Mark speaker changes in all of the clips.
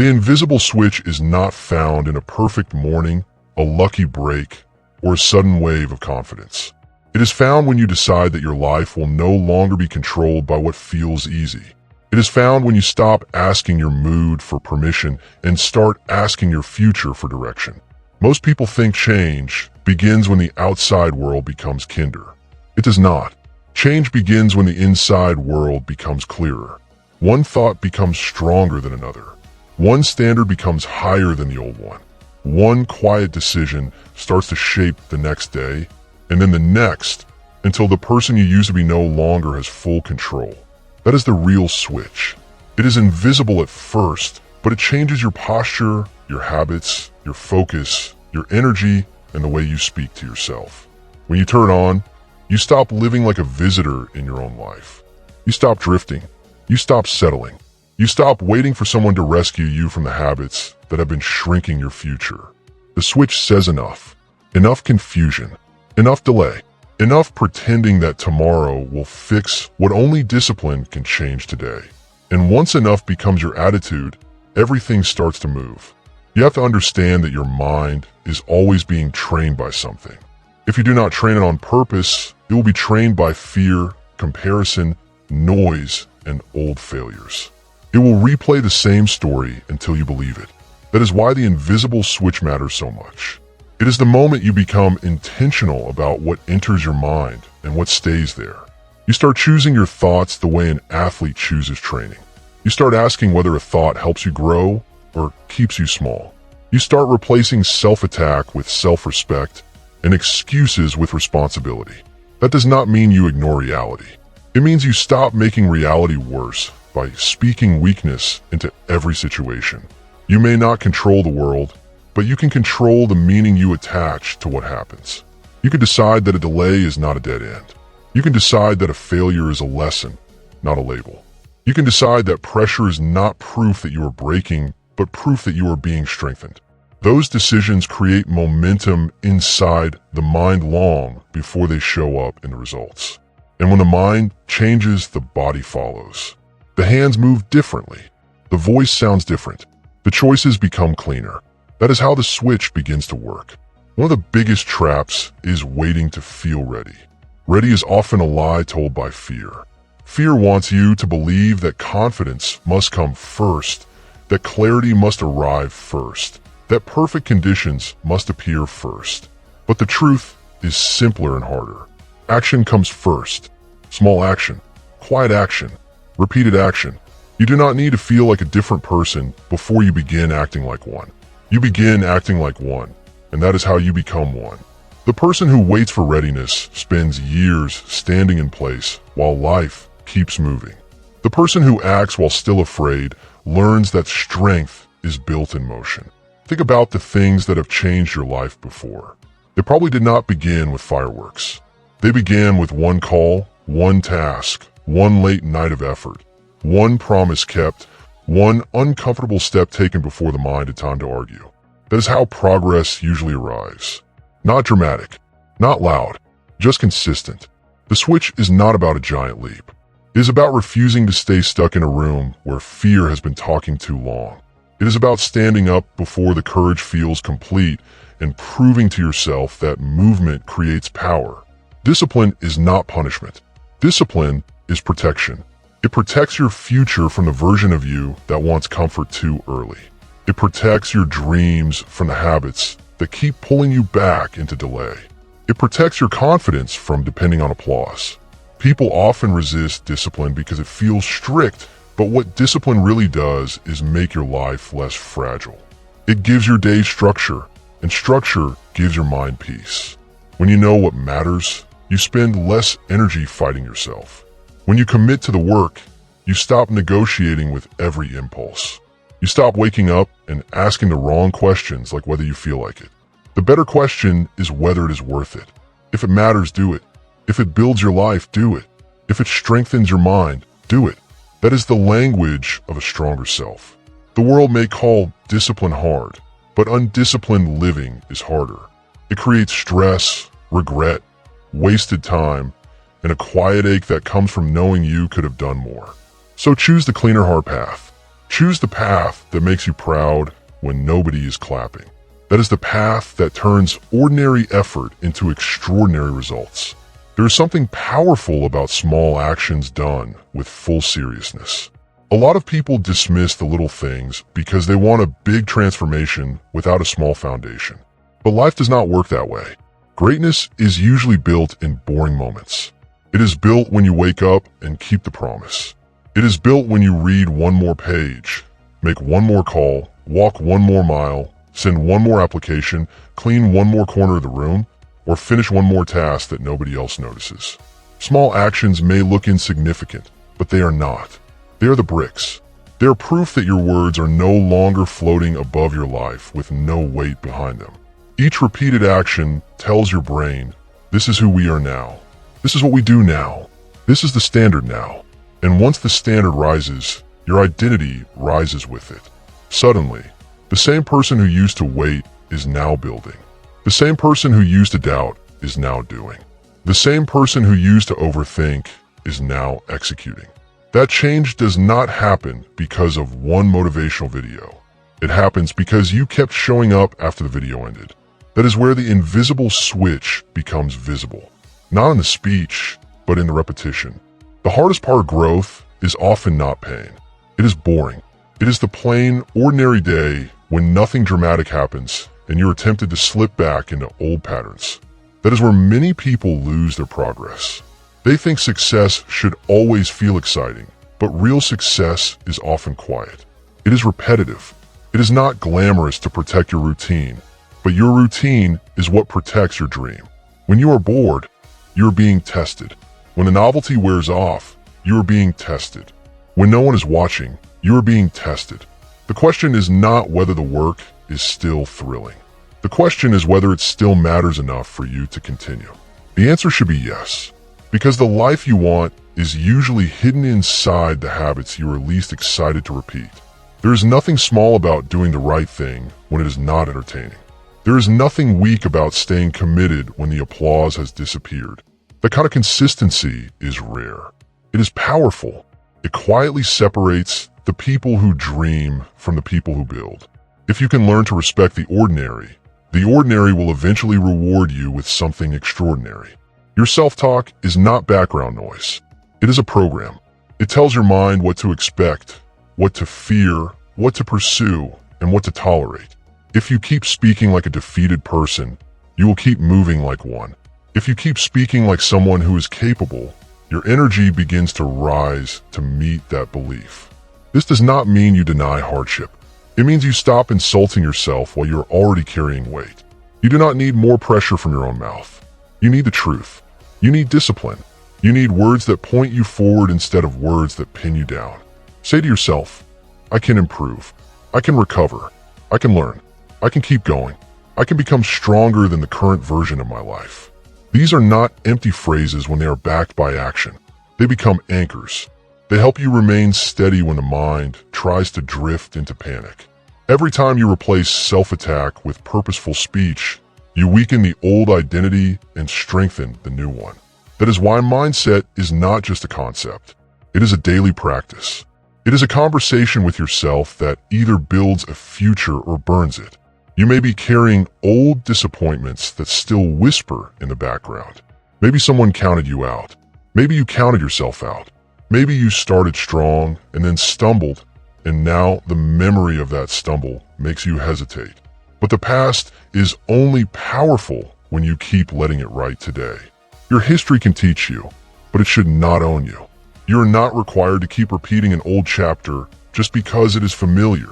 Speaker 1: The invisible switch is not found in a perfect morning, a lucky break, or a sudden wave of confidence. It is found when you decide that your life will no longer be controlled by what feels easy. It is found when you stop asking your mood for permission and start asking your future for direction. Most people think change begins when the outside world becomes kinder. It does not. Change begins when the inside world becomes clearer. One thought becomes stronger than another. One standard becomes higher than the old one. One quiet decision starts to shape the next day, and then the next, until the person you used to be no longer has full control. That is the real switch. It is invisible at first, but it changes your posture, your habits, your focus, your energy, and the way you speak to yourself. When you turn on, you stop living like a visitor in your own life. You stop drifting. You stop settling. You stop waiting for someone to rescue you from the habits that have been shrinking your future. The switch says enough. Enough confusion. Enough delay. Enough pretending that tomorrow will fix what only discipline can change today. And once enough becomes your attitude, everything starts to move. You have to understand that your mind is always being trained by something. If you do not train it on purpose, it will be trained by fear, comparison, noise, and old failures. It will replay the same story until you believe it. That is why the invisible switch matters so much. It is the moment you become intentional about what enters your mind and what stays there. You start choosing your thoughts the way an athlete chooses training. You start asking whether a thought helps you grow or keeps you small. You start replacing self-attack with self-respect and excuses with responsibility. That does not mean you ignore reality. It means you stop making reality worse by speaking weakness into every situation. You may not control the world, but you can control the meaning you attach to what happens. You can decide that a delay is not a dead end. You can decide that a failure is a lesson, not a label. You can decide that pressure is not proof that you are breaking, but proof that you are being strengthened. Those decisions create momentum inside the mind long before they show up in the results. And when the mind changes, the body follows. The hands move differently. The voice sounds different. The choices become cleaner. That is how the switch begins to work. One of the biggest traps is waiting to feel ready. Ready is often a lie told by fear. Fear wants you to believe that confidence must come first, that clarity must arrive first, that perfect conditions must appear first. But the truth is simpler and harder. Action comes first. Small action, quiet action, repeated action. You do not need to feel like a different person before you begin acting like one. You begin acting like one, and that is how you become one. The person who waits for readiness spends years standing in place while life keeps moving. The person who acts while still afraid learns that strength is built in motion. Think about the things that have changed your life before. They probably did not begin with fireworks. They began with one call, one task, one late night of effort, one promise kept, one uncomfortable step taken before the mind had time to argue. That is how progress usually arrives. Not dramatic, not loud, just consistent. The switch is not about a giant leap. It is about refusing to stay stuck in a room where fear has been talking too long. It is about standing up before the courage feels complete and proving to yourself that movement creates power. Discipline is not punishment. Discipline is protection. It protects your future from the version of you that wants comfort too early. It protects your dreams from the habits that keep pulling you back into delay. It protects your confidence from depending on applause. People often resist discipline because it feels strict, but what discipline really does is make your life less fragile. It gives your day structure, and structure gives your mind peace. When you know what matters, you spend less energy fighting yourself. When you commit to the work, you stop negotiating with every impulse. You stop waking up and asking the wrong questions like whether you feel like it. The better question is whether it is worth it. If it matters, do it. If it builds your life, do it. If it strengthens your mind, do it. That is the language of a stronger self. The world may call discipline hard, but undisciplined living is harder. It creates stress, regret, wasted time, and a quiet ache that comes from knowing you could have done more. So choose the cleaner hard path. Choose the path that makes you proud when nobody is clapping. That is the path that turns ordinary effort into extraordinary results. There is something powerful about small actions done with full seriousness. A lot of people dismiss the little things because they want a big transformation without a small foundation. But life does not work that way. Greatness is usually built in boring moments. It is built when you wake up and keep the promise. It is built when you read one more page, make one more call, walk one more mile, send one more application, clean one more corner of the room, or finish one more task that nobody else notices. Small actions may look insignificant, but they are not. They are the bricks. They are proof that your words are no longer floating above your life with no weight behind them. Each repeated action tells your brain, this is who we are now. This is what we do now. This is the standard now. And once the standard rises, your identity rises with it. Suddenly, the same person who used to wait is now building. The same person who used to doubt is now doing. The same person who used to overthink is now executing. That change does not happen because of one motivational video. It happens because you kept showing up after the video ended. That is where the invisible switch becomes visible. Not in the speech, but in the repetition. The hardest part of growth is often not pain. It is boring. It is the plain, ordinary day when nothing dramatic happens and you're tempted to slip back into old patterns. That is where many people lose their progress. They think success should always feel exciting, but real success is often quiet. It is repetitive. It is not glamorous to protect your routine, but your routine is what protects your dream. When you are bored, you are being tested. When the novelty wears off, you are being tested. When no one is watching, you are being tested. The question is not whether the work is still thrilling. The question is whether it still matters enough for you to continue. The answer should be yes, because the life you want is usually hidden inside the habits you are least excited to repeat. There is nothing small about doing the right thing when it is not entertaining. There is nothing weak about staying committed when the applause has disappeared. That kind of consistency is rare. It is powerful. It quietly separates the people who dream from the people who build. If you can learn to respect the ordinary will eventually reward you with something extraordinary. Your self-talk is not background noise. It is a program. It tells your mind what to expect, what to fear, what to pursue, and what to tolerate. If you keep speaking like a defeated person, you will keep moving like one. If you keep speaking like someone who is capable, your energy begins to rise to meet that belief. This does not mean you deny hardship. It means you stop insulting yourself while you're already carrying weight. You do not need more pressure from your own mouth. You need the truth. You need discipline. You need words that point you forward instead of words that pin you down. Say to yourself, I can improve. I can recover. I can learn. I can keep going. I can become stronger than the current version of my life. These are not empty phrases when they are backed by action. They become anchors. They help you remain steady when the mind tries to drift into panic. Every time you replace self-attack with purposeful speech, you weaken the old identity and strengthen the new one. That is why mindset is not just a concept. It is a daily practice. It is a conversation with yourself that either builds a future or burns it. You may be carrying old disappointments that still whisper in the background. Maybe someone counted you out. Maybe you counted yourself out. Maybe you started strong and then stumbled, and now the memory of that stumble makes you hesitate. But the past is only powerful when you keep letting it right today. Your history can teach you, but it should not own you. You are not required to keep repeating an old chapter just because it is familiar.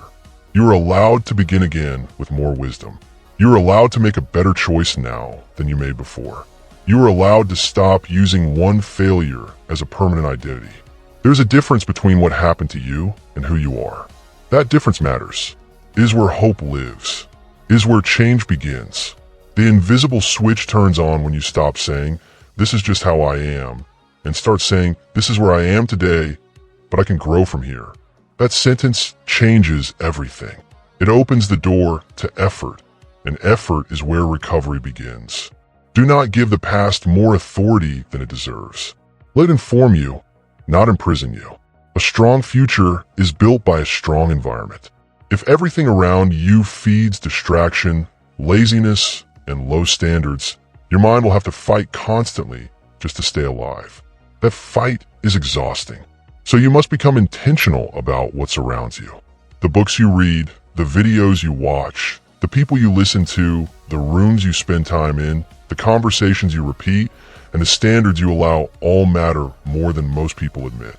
Speaker 1: You are allowed to begin again with more wisdom. You are allowed to make a better choice now than you made before. You are allowed to stop using one failure as a permanent identity. There's a difference between what happened to you and who you are. That difference matters. It is where hope lives. It is where change begins. The invisible switch turns on when you stop saying, "This is just how I am," and start saying, "This is where I am today, but I can grow from here." That sentence changes everything. It opens the door to effort, and effort is where recovery begins. Do not give the past more authority than it deserves. Let it inform you, not imprison you. A strong future is built by a strong environment. If everything around you feeds distraction, laziness, and low standards, your mind will have to fight constantly just to stay alive. That fight is exhausting. So you must become intentional about what surrounds you. The books you read, the videos you watch, the people you listen to, the rooms you spend time in, the conversations you repeat, and the standards you allow all matter more than most people admit.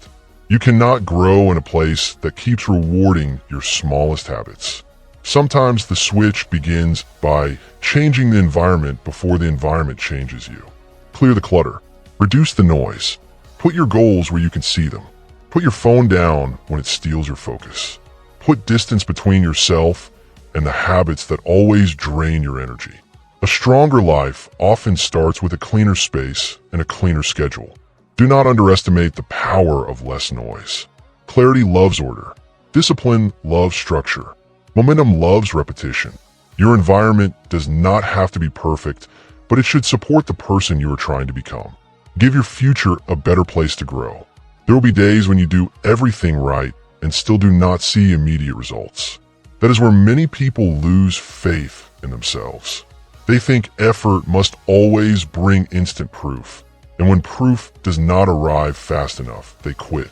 Speaker 1: You cannot grow in a place that keeps rewarding your smallest habits. Sometimes the switch begins by changing the environment before the environment changes you. Clear the clutter. Reduce the noise. Put your goals where you can see them. Put your phone down when it steals your focus. Put distance between yourself and the habits that always drain your energy. A stronger life often starts with a cleaner space and a cleaner schedule. Do not underestimate the power of less noise. Clarity loves order. Discipline loves structure. Momentum loves repetition. Your environment does not have to be perfect, but it should support the person you are trying to become. Give your future a better place to grow. There will be days when you do everything right and still do not see immediate results. That is where many people lose faith in themselves. They think effort must always bring instant proof, and when proof does not arrive fast enough, they quit.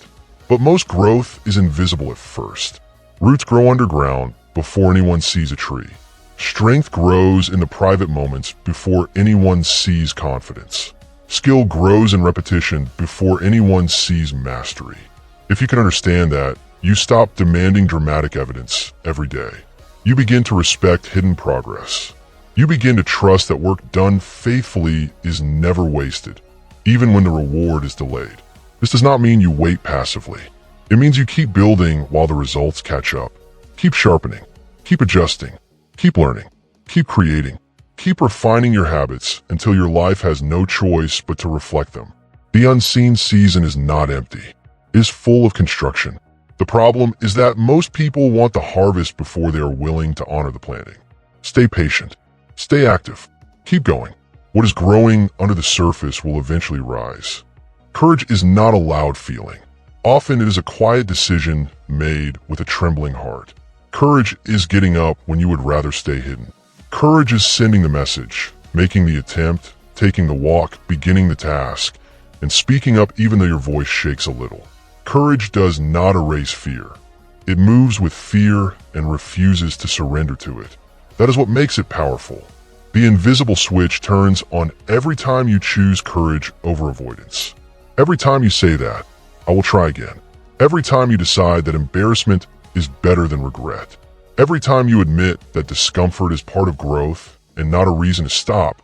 Speaker 1: But most growth is invisible at first. Roots grow underground before anyone sees a tree. Strength grows in the private moments before anyone sees confidence. Skill grows in repetition before anyone sees mastery. If you can understand that, you stop demanding dramatic evidence every day. You begin to respect hidden progress. You begin to trust that work done faithfully is never wasted, even when the reward is delayed. This does not mean you wait passively. It means you keep building while the results catch up. Keep sharpening. Keep adjusting. Keep learning. Keep creating. Keep refining your habits until your life has no choice but to reflect them. The unseen season is not empty. It is full of construction. The problem is that most people want the harvest before they are willing to honor the planting. Stay patient. Stay active. Keep going. What is growing under the surface will eventually rise. Courage is not a loud feeling. Often it is a quiet decision made with a trembling heart. Courage is getting up when you would rather stay hidden. Courage is sending the message, making the attempt, taking the walk, beginning the task, and speaking up even though your voice shakes a little. Courage does not erase fear. It moves with fear and refuses to surrender to it. That is what makes it powerful. The invisible switch turns on every time you choose courage over avoidance. Every time you say that, I will try again. Every time you decide that embarrassment is better than regret. Every time you admit that discomfort is part of growth and not a reason to stop,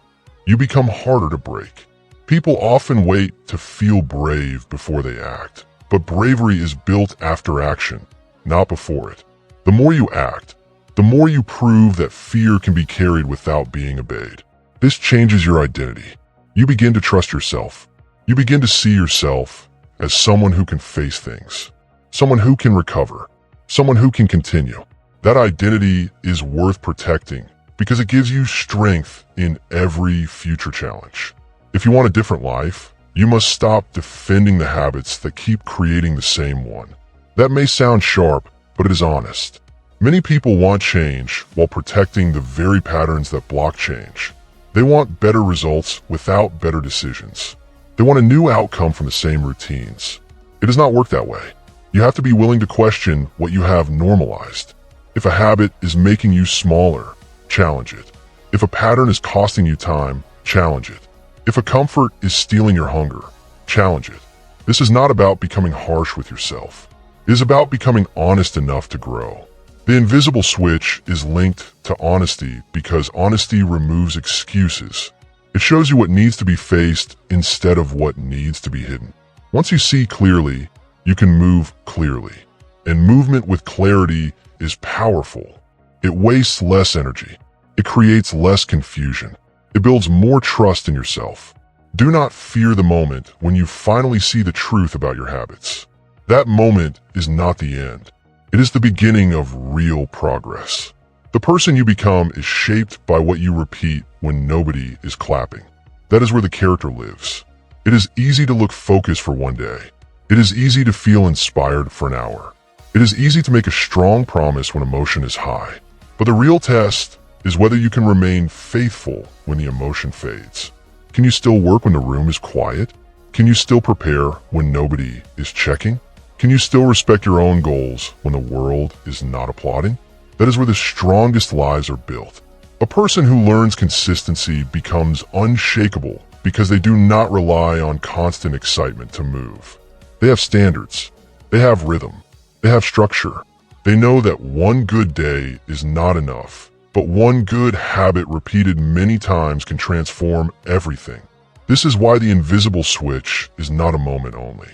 Speaker 1: you become harder to break. People often wait to feel brave before they act, but bravery is built after action, not before it. The more you act, the more you prove that fear can be carried without being obeyed. This changes your identity. You begin to trust yourself. You begin to see yourself as someone who can face things, someone who can recover, someone who can continue. That identity is worth protecting because it gives you strength in every future challenge. If you want a different life, you must stop defending the habits that keep creating the same one. That may sound sharp, but it is honest. Many people want change while protecting the very patterns that block change. They want better results without better decisions. They want a new outcome from the same routines. It does not work that way. You have to be willing to question what you have normalized. If a habit is making you smaller, challenge it. If a pattern is costing you time, challenge it. If a comfort is stealing your hunger, challenge it. This is not about becoming harsh with yourself. It is about becoming honest enough to grow. The invisible switch is linked to honesty because honesty removes excuses. It shows you what needs to be faced instead of what needs to be hidden. Once you see clearly, you can move clearly. And movement with clarity is powerful. It wastes less energy. It creates less confusion. It builds more trust in yourself. Do not fear the moment when you finally see the truth about your habits. That moment is not the end. It is the beginning of real progress. The person you become is shaped by what you repeat when nobody is clapping. That is where the character lives. It is easy to look focused for one day, It is easy to feel inspired for an hour. It is easy to make a strong promise when emotion is high. But the real test is whether you can remain faithful when the emotion fades. Can you still work when the room is quiet? Can you still prepare when nobody is checking? Can you still respect your own goals when the world is not applauding? That is where the strongest lives are built. A person who learns consistency becomes unshakable because they do not rely on constant excitement to move. They have standards. They have rhythm. They have structure. They know that one good day is not enough, but one good habit repeated many times can transform everything. This is why the invisible switch is not a moment only.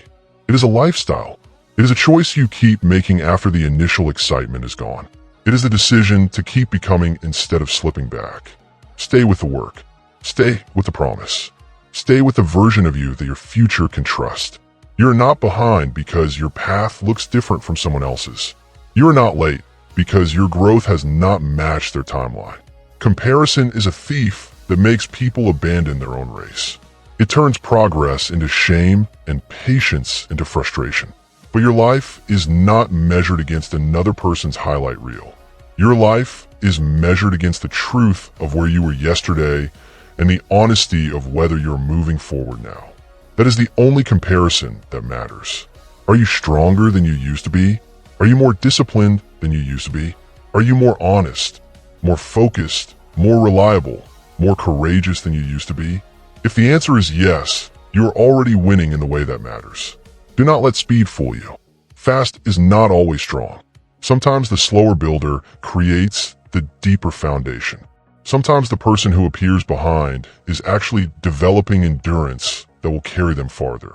Speaker 1: It is a lifestyle. It is a choice you keep making after the initial excitement is gone. It is the decision to keep becoming instead of slipping back. Stay with the work. Stay with the promise. Stay with the version of you that your future can trust. You're not behind because your path looks different from someone else's. You are not late because your growth has not matched their timeline. Comparison is a thief that makes people abandon their own race. It turns progress into shame and patience into frustration. But your life is not measured against another person's highlight reel. Your life is measured against the truth of where you were yesterday and the honesty of whether you're moving forward now. That is the only comparison that matters. Are you stronger than you used to be? Are you more disciplined than you used to be? Are you more honest, more focused, more reliable, more courageous than you used to be? If the answer is yes, you are already winning in the way that matters. Do not let speed fool you. Fast is not always strong. Sometimes the slower builder creates the deeper foundation. Sometimes the person who appears behind is actually developing endurance that will carry them farther.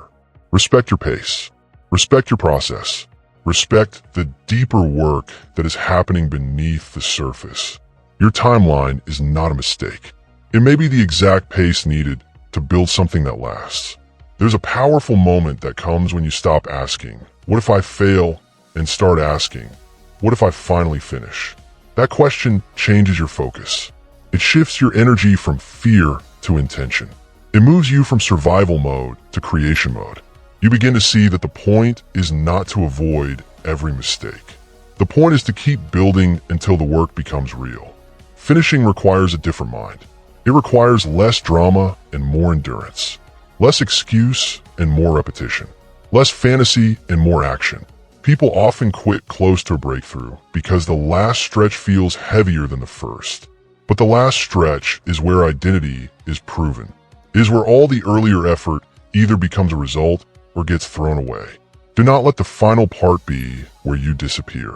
Speaker 1: Respect your pace. Respect your process. Respect the deeper work that is happening beneath the surface. Your timeline is not a mistake. It may be the exact pace needed to build something that lasts. There's a powerful moment that comes when you stop asking, "What if I fail?" and start asking, "What if I finally finish?" That question changes your focus. It shifts your energy from fear to intention. It moves you from survival mode to creation mode. You begin to see that the point is not to avoid every mistake. The point is to keep building until the work becomes real. Finishing requires a different mind. It requires less drama and more endurance. Less excuse and more repetition. Less fantasy and more action. People often quit close to a breakthrough because the last stretch feels heavier than the first. But the last stretch is where identity is proven. It is where all the earlier effort either becomes a result or gets thrown away. Do not let the final part be where you disappear.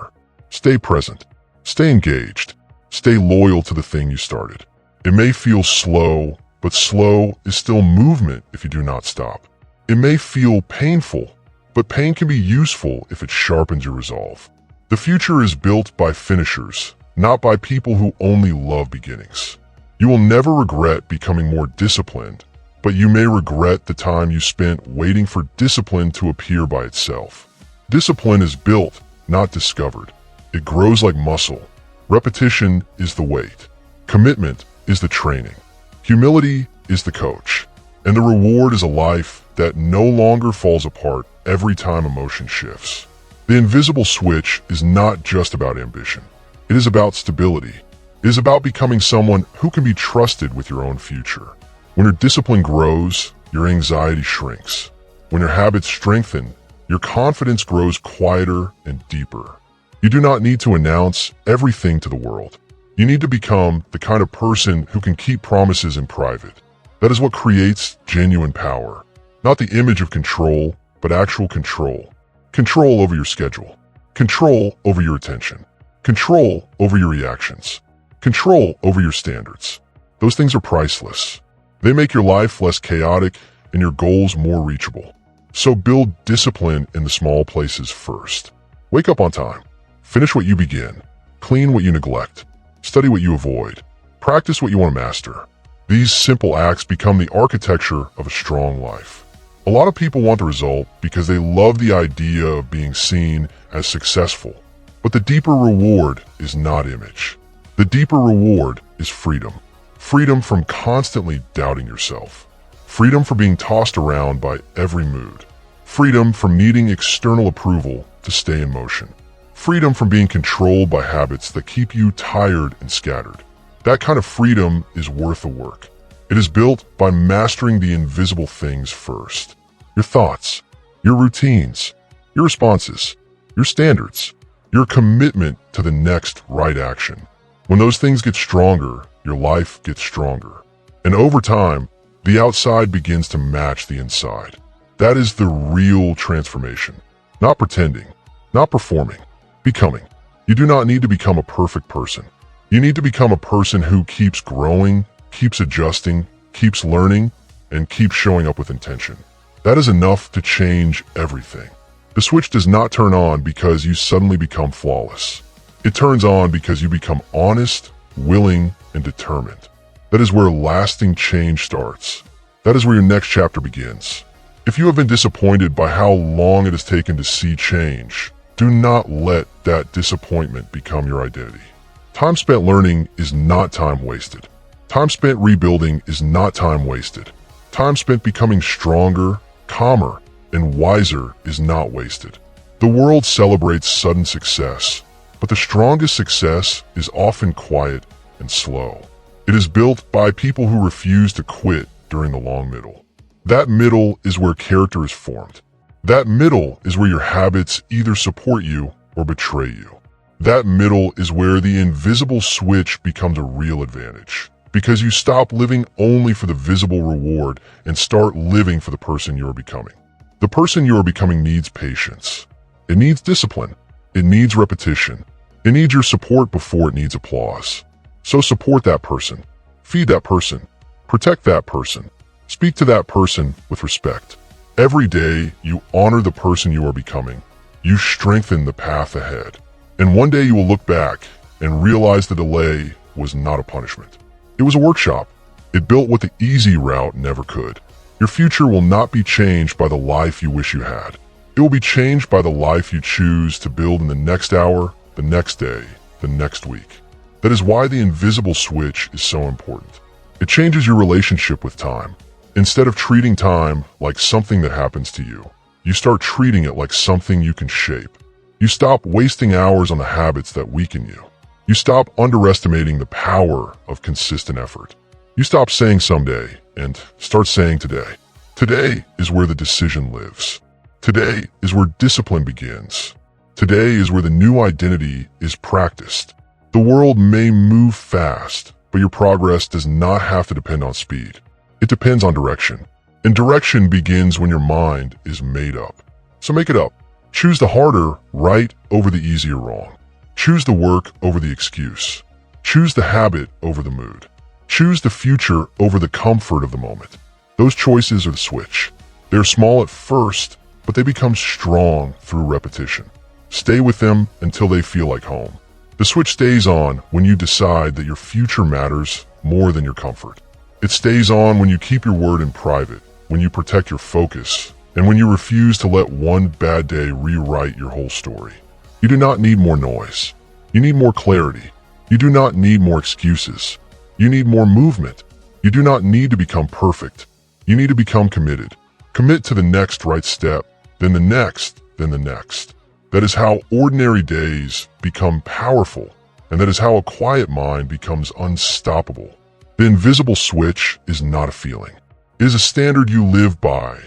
Speaker 1: Stay present. Stay engaged. Stay loyal to the thing you started. It may feel slow, but slow is still movement if you do not stop. It may feel painful, but pain can be useful if it sharpens your resolve. The future is built by finishers, not by people who only love beginnings. You will never regret becoming more disciplined, but you may regret the time you spent waiting for discipline to appear by itself. Discipline is built, not discovered. It grows like muscle. Repetition is the weight. Commitment is the training. Humility is the coach. And the reward is a life that no longer falls apart every time emotion shifts. The invisible switch is not just about ambition. It is about stability. It is about becoming someone who can be trusted with your own future. When your discipline grows, your anxiety shrinks. When your habits strengthen, your confidence grows quieter and deeper. You do not need to announce everything to the world. You need to become the kind of person who can keep promises in private. That is what creates genuine power. Not the image of control, but actual control. Control over your schedule. Control over your attention. Control over your reactions. Control over your standards. Those things are priceless. They make your life less chaotic and your goals more reachable. So build discipline in the small places first. Wake up on time. Finish what you begin. Clean what you neglect. Study what you avoid. Practice what you want to master. These simple acts become the architecture of a strong life. A lot of people want the result because they love the idea of being seen as successful. But the deeper reward is not image. The deeper reward is freedom. Freedom from constantly doubting yourself. Freedom from being tossed around by every mood. Freedom from needing external approval to stay in motion. Freedom from being controlled by habits that keep you tired and scattered. That kind of freedom is worth the work. It is built by mastering the invisible things first. Your thoughts, your routines, your responses, your standards, your commitment to the next right action. When those things get stronger, your life gets stronger. And over time, the outside begins to match the inside. That is the real transformation. Not pretending, not performing, becoming. You do not need to become a perfect person. You need to become a person who keeps growing, keeps adjusting, keeps learning, and keeps showing up with intention. That is enough to change everything. The switch does not turn on because you suddenly become flawless. It turns on because you become honest, willing, and determined. That is where lasting change starts. That is where your next chapter begins. If you have been disappointed by how long it has taken to see change, do not let that disappointment become your identity. Time spent learning is not time wasted. Time spent rebuilding is not time wasted. Time spent becoming stronger, calmer, and wiser is not wasted. The world celebrates sudden success, but the strongest success is often quiet and slow. It is built by people who refuse to quit during the long middle. That middle is where character is formed. That middle is where your habits either support you or betray you. That middle is where the invisible switch becomes a real advantage, because you stop living only for the visible reward and start living for the person you are becoming. The person you are becoming needs patience. It needs discipline. It needs repetition. It needs your support before it needs applause. So support that person. Feed that person. Protect that person. Speak to that person with respect. Every day, you honor the person you are becoming. You strengthen the path ahead. And one day you will look back and realize the delay was not a punishment. It was a workshop. It built what the easy route never could. Your future will not be changed by the life you wish you had. It will be changed by the life you choose to build in the next hour, the next day, the next week. That is why the invisible switch is so important. It changes your relationship with time. Instead of treating time like something that happens to you, you start treating it like something you can shape. You stop wasting hours on the habits that weaken you. You stop underestimating the power of consistent effort. You stop saying someday and start saying today. Today is where the decision lives. Today is where discipline begins. Today is where the new identity is practiced. The world may move fast, but your progress does not have to depend on speed. It depends on direction. And direction begins when your mind is made up. So make it up. Choose the harder right over the easier wrong. Choose the work over the excuse. Choose the habit over the mood. Choose the future over the comfort of the moment. Those choices are the switch. They're small at first, but they become strong through repetition. Stay with them until they feel like home. The switch stays on when you decide that your future matters more than your comfort. It stays on when you keep your word in private, when you protect your focus, and when you refuse to let one bad day rewrite your whole story. You do not need more noise. You need more clarity. You do not need more excuses. You need more movement. You do not need to become perfect. You need to become committed. Commit to the next right step, then the next, then the next. That is how ordinary days become powerful, and that is how a quiet mind becomes unstoppable. The invisible switch is not a feeling. It is a standard you live by,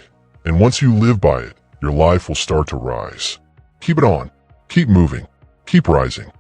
Speaker 1: and once you live by it, your life will start to rise. Keep it on. Keep moving. Keep rising.